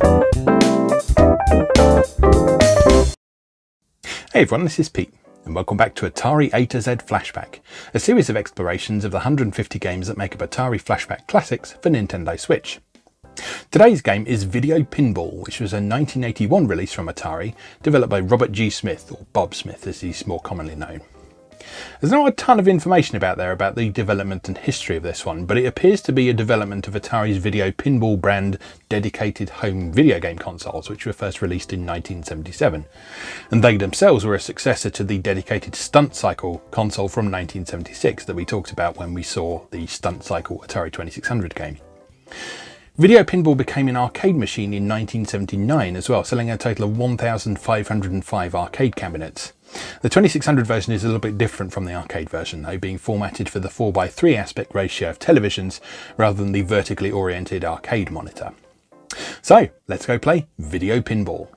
Hey everyone, this is Pete, and welcome back to Atari A to Z Flashback, a series of explorations of the 150 games that make up Atari Flashback Classics for Nintendo Switch. Today's game is Video Pinball, which was a 1981 release from Atari, developed by Robert G. Smith, or Bob Smith as he's more commonly known. There's not a ton of information about the development and history of this one, but it appears to be a development of Atari's Video Pinball brand dedicated home video game consoles, which were first released in 1977. And they themselves were a successor to the dedicated Stunt Cycle console from 1976 that we talked about when we saw the Stunt Cycle Atari 2600 game. Video Pinball became an arcade machine in 1979 as well, selling a total of 1,505 arcade cabinets. The 2600 version is a little bit different from the arcade version though, being formatted for the 4:3 aspect ratio of televisions rather than the vertically oriented arcade monitor. So let's go play Video Pinball.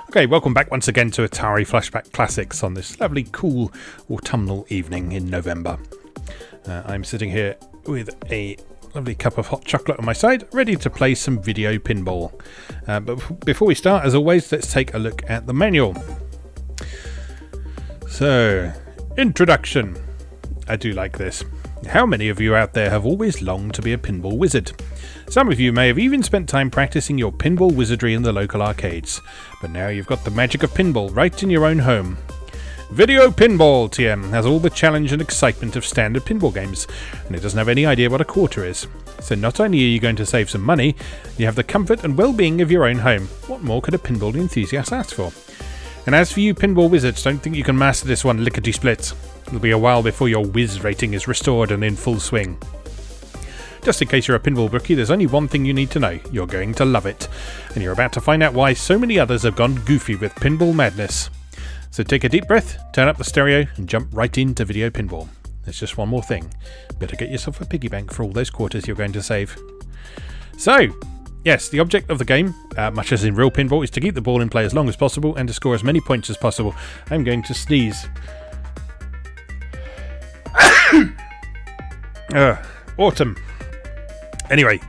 Okay, welcome back once again to Atari Flashback Classics on this lovely cool autumnal evening in November. I'm sitting here with a lovely cup of hot chocolate on my side, ready to play some Video Pinball. But before we start, as always, let's take a look at the manual. So, introduction. I do like this. How many of you out there have always longed to be a pinball wizard? Some of you may have even spent time practicing your pinball wizardry in the local arcades, but now you've got the magic of pinball right in your own home. Video Pinball TM has all the challenge and excitement of standard pinball games, and it doesn't have any idea what a quarter is. So not only are you going to save some money, you have the comfort and well-being of your own home. What more could a pinball enthusiast ask for? And as for you pinball wizards, don't think you can master this one lickety-split. It'll be a while before your whiz rating is restored and in full swing. Just in case you're a pinball rookie, there's only one thing you need to know. You're going to love it. And you're about to find out why so many others have gone goofy with pinball madness. So take a deep breath, turn up the stereo, and jump right into Video Pinball. There's just one more thing. Better get yourself a piggy bank for all those quarters you're going to save. So, yes, the object of the game, much as in real pinball, is to keep the ball in play as long as possible and to score as many points as possible. I'm going to sneeze. Autumn. Anyway,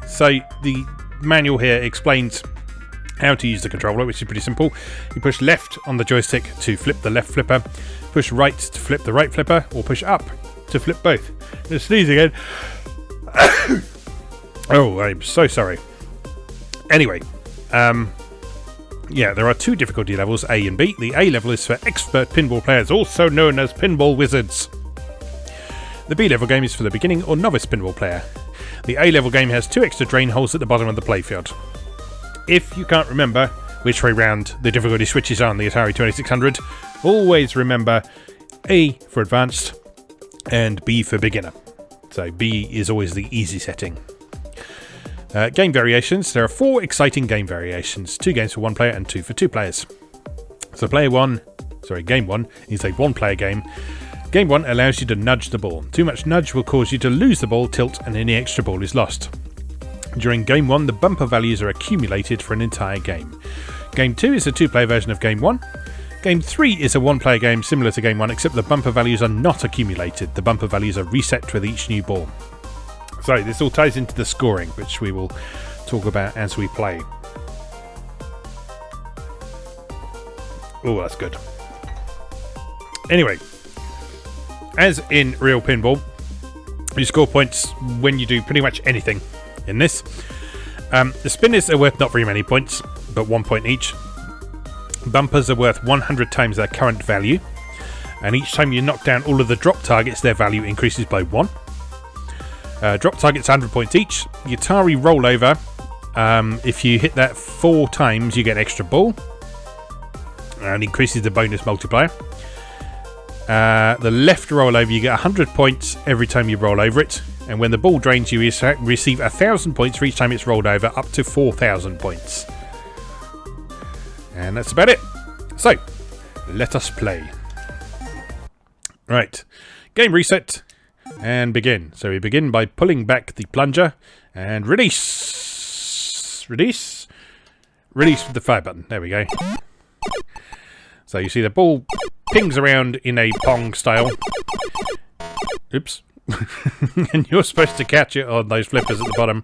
so the manual here explains how to use the controller, which is pretty simple. You push left on the joystick to flip the left flipper, push right to flip the right flipper, or push up to flip both. Just sneeze again. Oh, I'm so sorry. Anyway, there are two difficulty levels, A and B. The A level is for expert pinball players, also known as pinball wizards. The B level game is for the beginning or novice pinball player. The A level game has 2 extra drain holes at the bottom of the playfield. If you can't remember which way round the difficulty switches are on the Atari 2600, always remember A for advanced and B for beginner. So B is always the easy setting. Game variations. There are 4 exciting game variations. 2 games for 1 player and 2 for 2 players. So Game 1 is a 1-player game. Game 1 allows you to nudge the ball. Too much nudge will cause you to lose the ball, tilt, and any extra ball is lost. During Game 1, the bumper values are accumulated for an entire game. Game 2 is a 2-player version of Game 1. Game 3 is a 1-player game similar to Game 1, except the bumper values are not accumulated. The bumper values are reset with each new ball. So this all ties into the scoring, which we will talk about as we play. Oh, that's good. Anyway, as in real pinball, you score points when you do pretty much anything. In this, the spinners are worth not very many points, but 1 point each. Bumpers are worth 100 times their current value, and each time you knock down all of the drop targets, their value increases by 1. Drop targets 100 points each. The Atari rollover, if you hit that 4 times, you get an extra ball, and increases the bonus multiplier. The left rollover, you get 100 points every time you roll over it. And when the ball drains, you receive 1,000 points for each time it's rolled over, up to 4,000 points. And that's about it. So, let us play. Right, game reset and begin. So we begin by pulling back the plunger and release. Release with the fire button. There we go. So you see the ball pings around in a pong style. Oops. And you're supposed to catch it on those flippers at the bottom.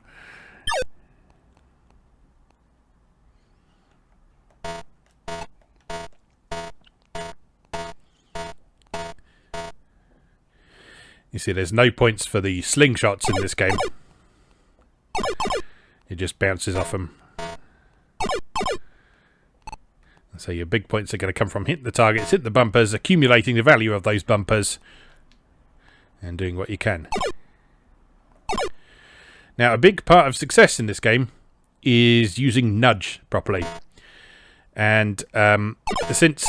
You see, there's no points for the slingshots in this game. It just bounces off them. So your big points are going to come from hitting the targets, hit the bumpers, accumulating the value of those bumpers, and doing what you can. Now, a big part of success in this game is using nudge properly. And since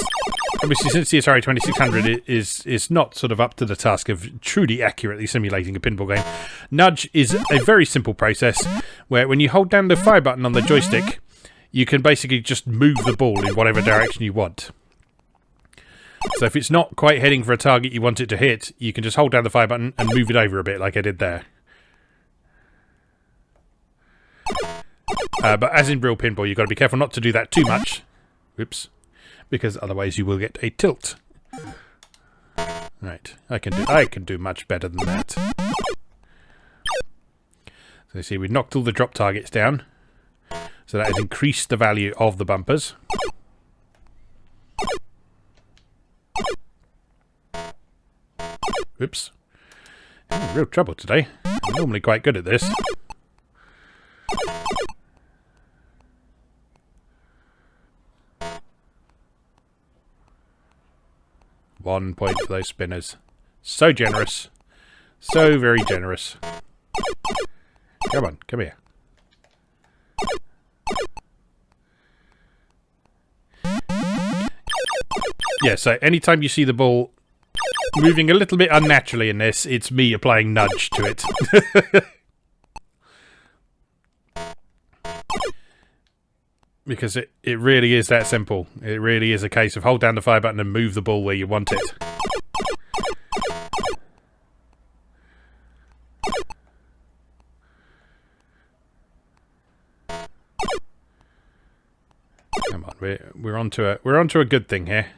the Atari 2600 is not sort of up to the task of truly accurately simulating a pinball game, nudge is a very simple process where when you hold down the fire button on the joystick, you can basically just move the ball in whatever direction you want. So if it's not quite heading for a target you want it to hit, you can just hold down the fire button and move it over a bit like I did there. But as in real pinball, you've got to be careful not to do that too much. Oops. Because otherwise you will get a tilt. Right. I can do much better than that. So you see, we knocked all the drop targets down. So that has increased the value of the bumpers. Oops. I'm in real trouble today. I'm normally quite good at this. One point for those spinners. So generous. So very generous. Come on, come here. Yeah, so anytime you see the ball moving a little bit unnaturally in this, it's me applying nudge to it. Because it really is that simple. It really is a case of hold down the fire button and move the ball where you want it. Come on, we're onto a good thing here.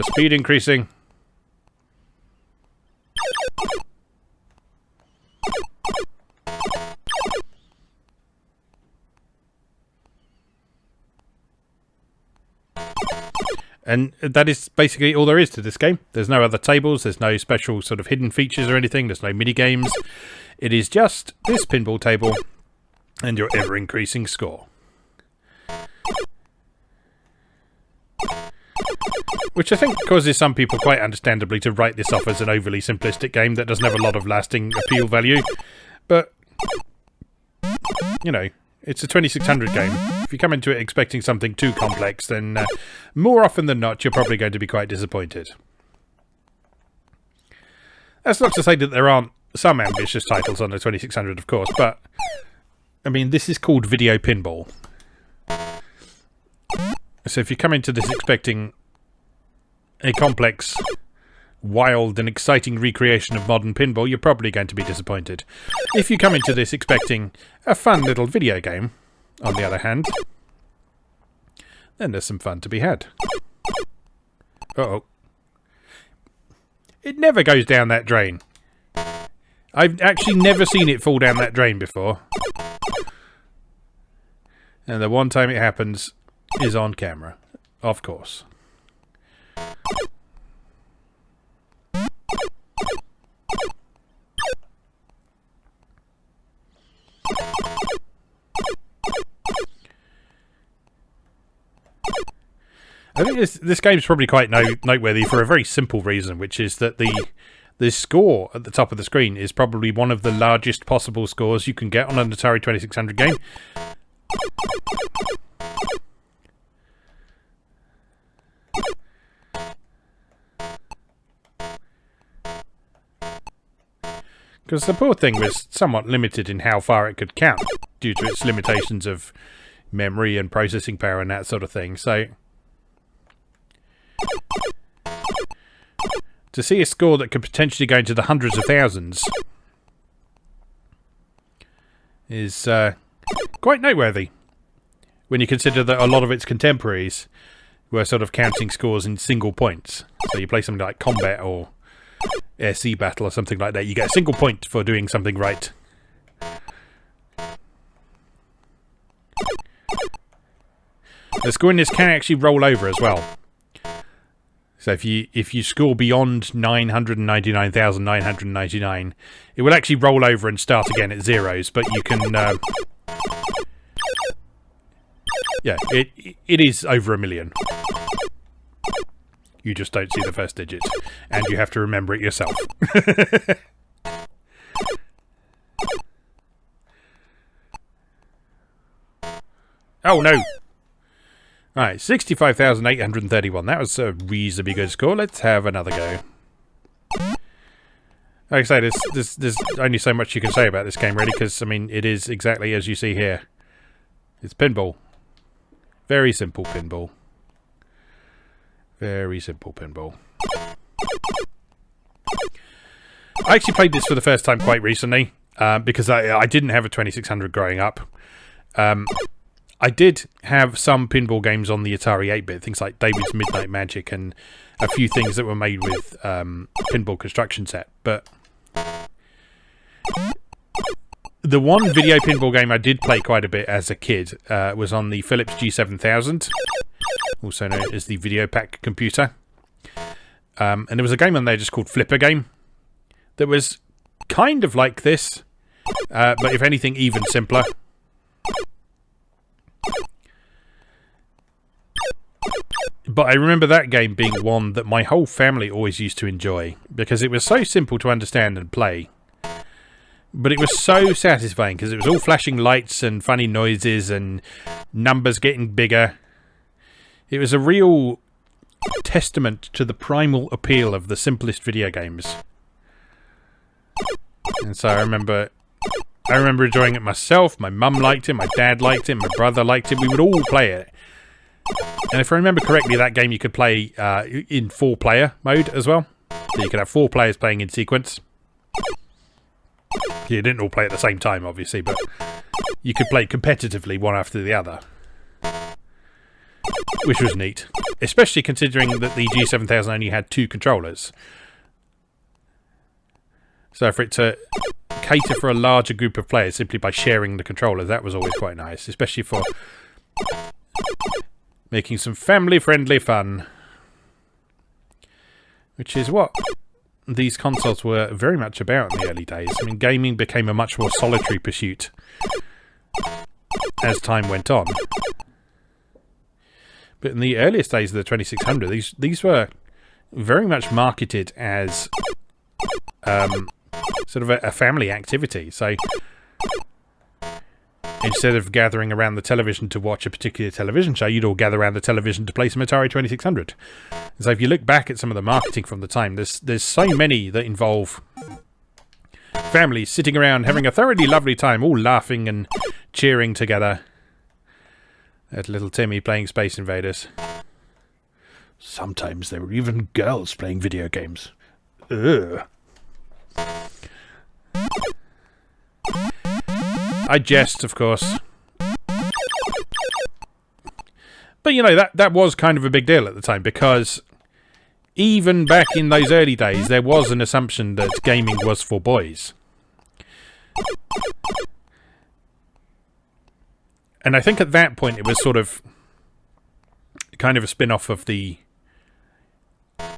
Speed increasing. And that is basically all there is to this game. There's no other tables, there's no special sort of hidden features or anything, there's no mini games. It is just this pinball table and your ever increasing score. Which I think causes some people quite understandably to write this off as an overly simplistic game that doesn't have a lot of lasting appeal value. But, you know, it's a 2600 game. If you come into it expecting something too complex, then more often than not, you're probably going to be quite disappointed. That's not to say that there aren't some ambitious titles on the 2600, of course, but, I mean, this is called video pinball. So if you come into this expecting a complex, wild and exciting recreation of modern pinball, you're probably going to be disappointed. If you come into this expecting a fun little video game, on the other hand, then there's some fun to be had. Uh-oh. It never goes down that drain. I've actually never seen it fall down that drain before. And the one time it happens is on camera, of course. I think this game's probably quite noteworthy for a very simple reason, which is that the score at the top of the screen is probably one of the largest possible scores you can get on an Atari 2600 game. Because the poor thing was somewhat limited in how far it could count due to its limitations of memory and processing power and that sort of thing. So to see a score that could potentially go into the hundreds of thousands is quite noteworthy when you consider that a lot of its contemporaries were sort of counting scores in single points. So you play something like Combat or Air-Sea Battle or something like that, you get a single point for doing something right. The score in this can actually roll over as well. So if you score beyond 999,999, it will actually roll over and start again at zeros. But you can, yeah, it is over 1 million. You just don't see the first digit, and you have to remember it yourself. Oh no! Alright, 65,831. That was a reasonably good score. Let's have another go. Like I say, there's only so much you can say about this game, really, because, I mean, it is exactly as you see here. It's pinball. Very simple pinball. Very simple pinball. I actually played this for the first time quite recently, because I didn't have a 2600 growing up. I did have some pinball games on the Atari 8-bit, things like David's Midnight Magic and a few things that were made with pinball construction set. But the one video pinball game I did play quite a bit as a kid was on the Philips G7000, also known as the Video Pack computer. And there was a game on there just called Flipper Game that was kind of like this, but if anything, even simpler. But I remember that game being one that my whole family always used to enjoy, because it was so simple to understand and play. But it was so satisfying, because it was all flashing lights and funny noises and numbers getting bigger. It was a real testament to the primal appeal of the simplest video games. And so I remember enjoying it myself. My mum liked it, my dad liked it, my brother liked it. We would all play it. And if I remember correctly, that game you could play in 4-player mode as well. So you could have 4 players playing in sequence. You didn't all play at the same time, obviously, but you could play competitively one after the other. Which was neat. Especially considering that the G7000 only had 2 controllers. So for it to cater for a larger group of players simply by sharing the controller, that was always quite nice. Especially for making some family-friendly fun. Which is what these consoles were very much about in the early days. I mean, gaming became a much more solitary pursuit as time went on. But in the earliest days of the 2600, these were very much marketed as sort of a family activity. So instead of gathering around the television to watch a particular television show, you'd all gather around the television to play some Atari 2600. And so if you look back at some of the marketing from the time, there's so many that involve families sitting around having a thoroughly lovely time, all laughing and cheering together at little Timmy playing Space Invaders. Sometimes there were even girls playing video games. Ugh. I jest, of course. But, you know, that was kind of a big deal at the time, because even back in those early days, there was an assumption that gaming was for boys. And I think at that point it was sort of kind of a spin-off of the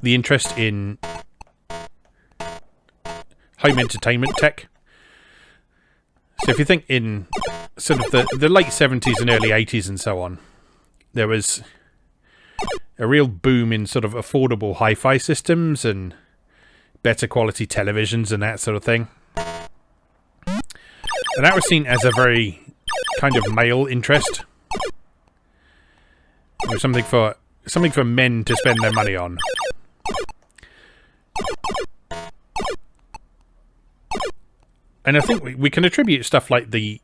interest in home entertainment tech. So if you think in sort of the late 70s and early 80s and so on, there was a real boom in sort of affordable hi-fi systems and better quality televisions and that sort of thing. And that was seen as a very kind of male interest. It was something for men to spend their money on. And I think we can attribute stuff like the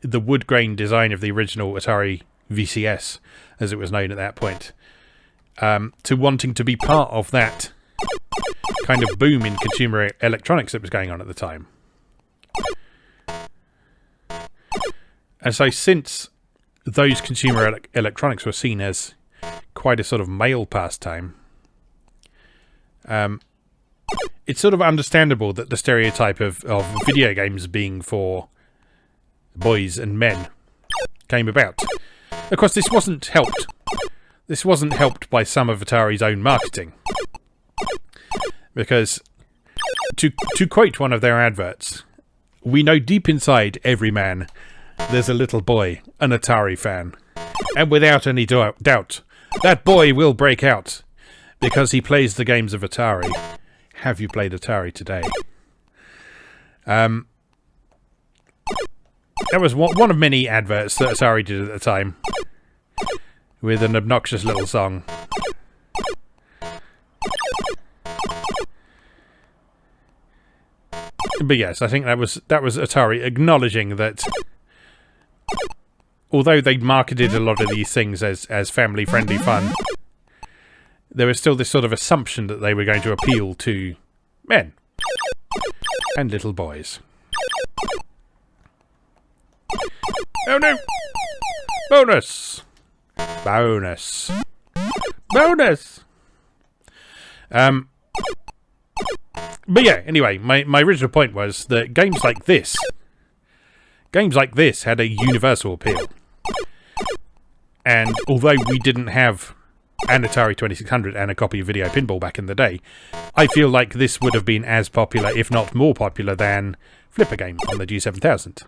wood grain design of the original Atari VCS, as it was known at that point, to wanting to be part of that kind of boom in consumer electronics that was going on at the time. And so since those consumer electronics were seen as quite a sort of male pastime, it's sort of understandable that the stereotype of video games being for boys and men came about. Of course, this wasn't helped. This wasn't helped by some of Atari's own marketing. Because, to quote one of their adverts, "We know deep inside every man there's a little boy, an Atari fan. And without any doubt, that boy will break out because he plays the games of Atari. Have you played Atari today?" That was one of many adverts that Atari did at the time, with an obnoxious little song. But yes, I think that was Atari acknowledging that although they'd marketed a lot of these things as family-friendly fun, there was still this sort of assumption that they were going to appeal to men and little boys. Oh no! Bonus! Bonus! Bonus! But yeah, anyway, my original point was that games like this had a universal appeal. And although we didn't have an Atari 2600 and a copy of Video Pinball back in the day, I feel like this would have been as popular, if not more popular, than Flipper Game on the G7000.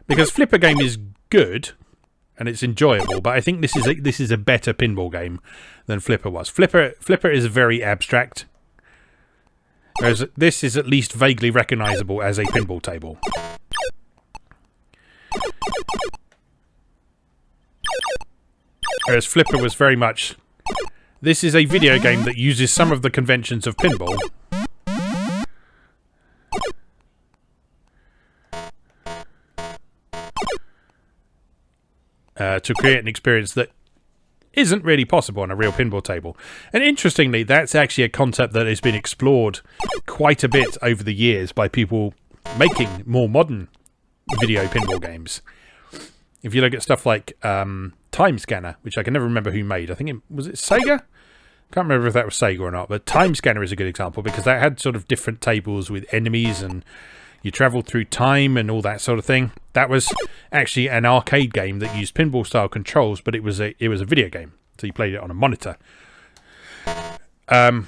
Because Flipper Game is good and it's enjoyable, but I think this is a better pinball game than Flipper was. Flipper is very abstract, whereas this is at least vaguely recognisable as a pinball table. Whereas Flipper was very much, this is a video game that uses some of the conventions of pinball, to create an experience that isn't really possible on a real pinball table. And interestingly, that's actually a concept that has been explored quite a bit over the years by people making more modern video pinball games. If you look at stuff like Time Scanner, which I can never remember who made. I think was it Sega? Can't remember if that was Sega or not, but Time Scanner is a good example because that had sort of different tables with enemies and you travelled through time and all that sort of thing. That was actually an arcade game that used pinball-style controls, but it was a video game, so you played it on a monitor. And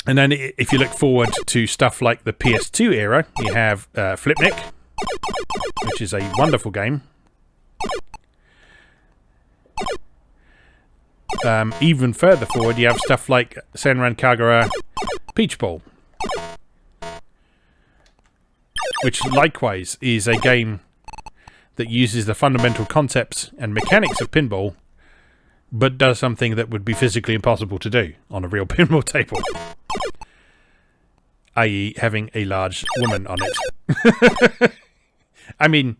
then if you look forward to stuff like the PS2 era, you have Flipnik, which is a wonderful game. Even further forward, you have stuff like Senran Kagura Peach Ball, which likewise is a game that uses the fundamental concepts and mechanics of pinball, but does something that would be physically impossible to do on a real pinball table, i.e. having a large woman on it. I mean,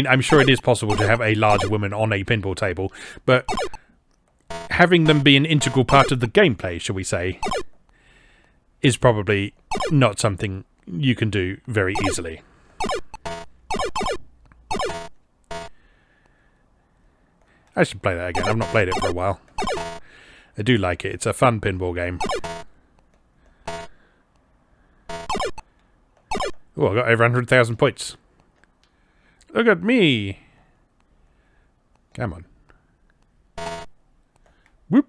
I'm sure it is possible to have a large woman on a pinball table, but having them be an integral part of the gameplay, shall we say, is probably not something you can do very easily. I should play that again. I've not played it for a while. I do like it. It's a fun pinball game. Oh, I got over 100,000 points. Look at me. Come on. Whoop.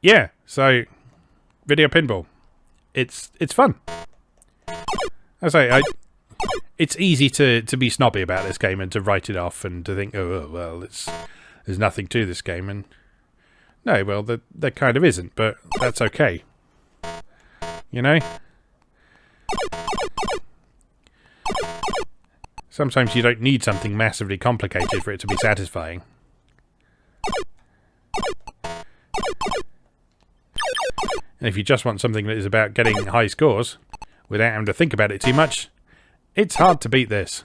Yeah, so video pinball. It's fun. I say it's easy to be snobby about this game and to write it off and to think, oh well, there's nothing to this game, and no, well there kind of isn't, but that's okay. You know? Sometimes you don't need something massively complicated for it to be satisfying. And if you just want something that is about getting high scores without having to think about it too much, it's hard to beat this.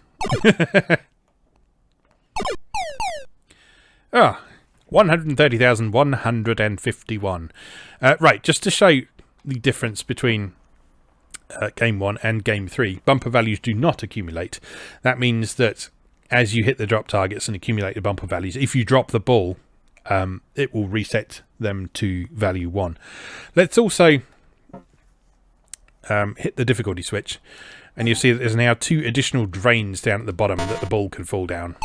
Ah, 130,151. Right, just to show the difference between Game 1 and Game 3, bumper values do not accumulate. That means that as you hit the drop targets and accumulate the bumper values, if you drop the ball, it will reset them to value 1. Let's also hit the difficulty switch, and you'll see that there's now 2 additional drains down at the bottom that the ball can fall down.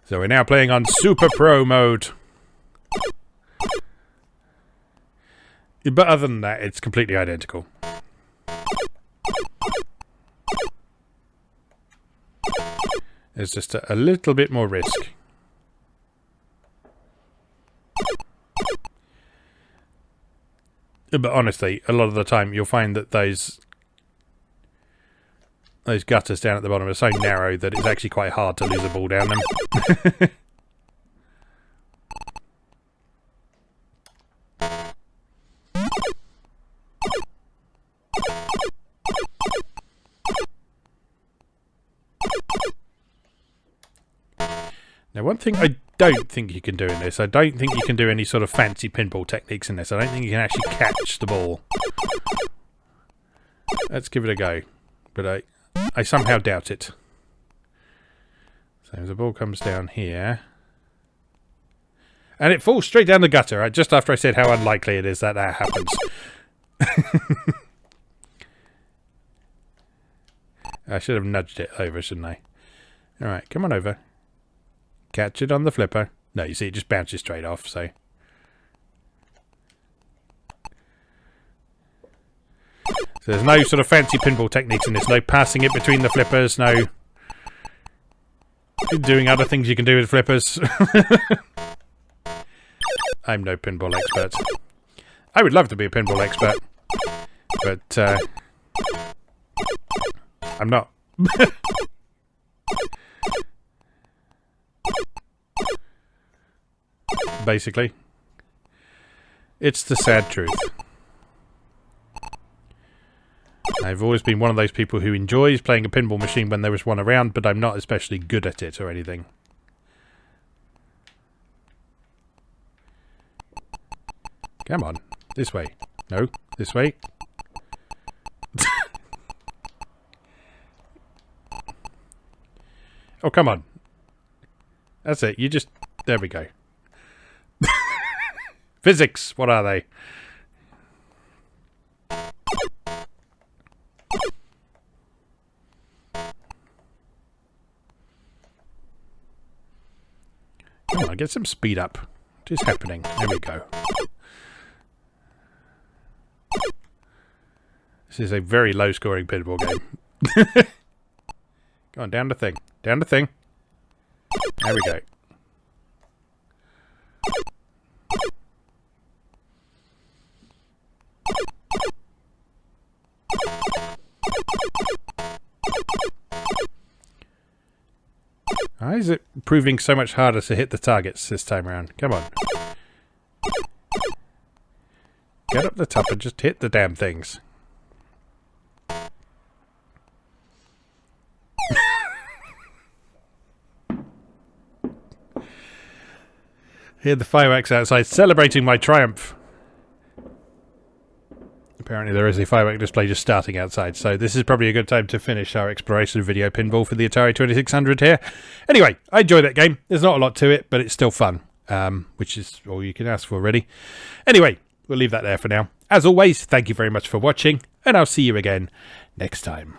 So we're now playing on Super Pro mode. But other than that, it's completely identical. There's just a little bit more risk. But honestly, a lot of the time you'll find that those gutters down at the bottom are so narrow that it's actually quite hard to lose a ball down them. Now, one thing I don't think you can do in this, I don't think you can do any sort of fancy pinball techniques in this. I don't think you can actually catch the ball. Let's give it a go. But I somehow doubt it. So the ball comes down here. And it falls straight down the gutter, right? Just after I said how unlikely it is that that happens. I should have nudged it over, shouldn't I? Alright, come on over. Catch it on the flipper. No, you see, it just bounces straight off, so... So there's no sort of fancy pinball techniques in this. No passing it between the flippers, no... doing other things you can do with flippers. I'm no pinball expert. I would love to be a pinball expert. But, I'm not. Basically. It's the sad truth. I've always been one of those people who enjoys playing a pinball machine when there is one around, but I'm not especially good at it or anything. Come on. This way. No. This way. Oh, come on. That's it. You just... There we go. Physics. What are they? Come on, get some speed up. What is happening? There we go. This is a very low-scoring pinball game. Go on, down the thing. Down the thing. There we go. Why is it proving so much harder to hit the targets this time around? Come on. Get up the top and just hit the damn things. Hear the fireworks outside celebrating my triumph. Apparently there is a firework display just starting outside, so this is probably a good time to finish our exploration of video pinball for the Atari 2600 here. Anyway, I enjoyed that game. There's not a lot to it, but it's still fun, which is all you can ask for, really. Anyway, we'll leave that there for now. As always, thank you very much for watching, and I'll see you again next time.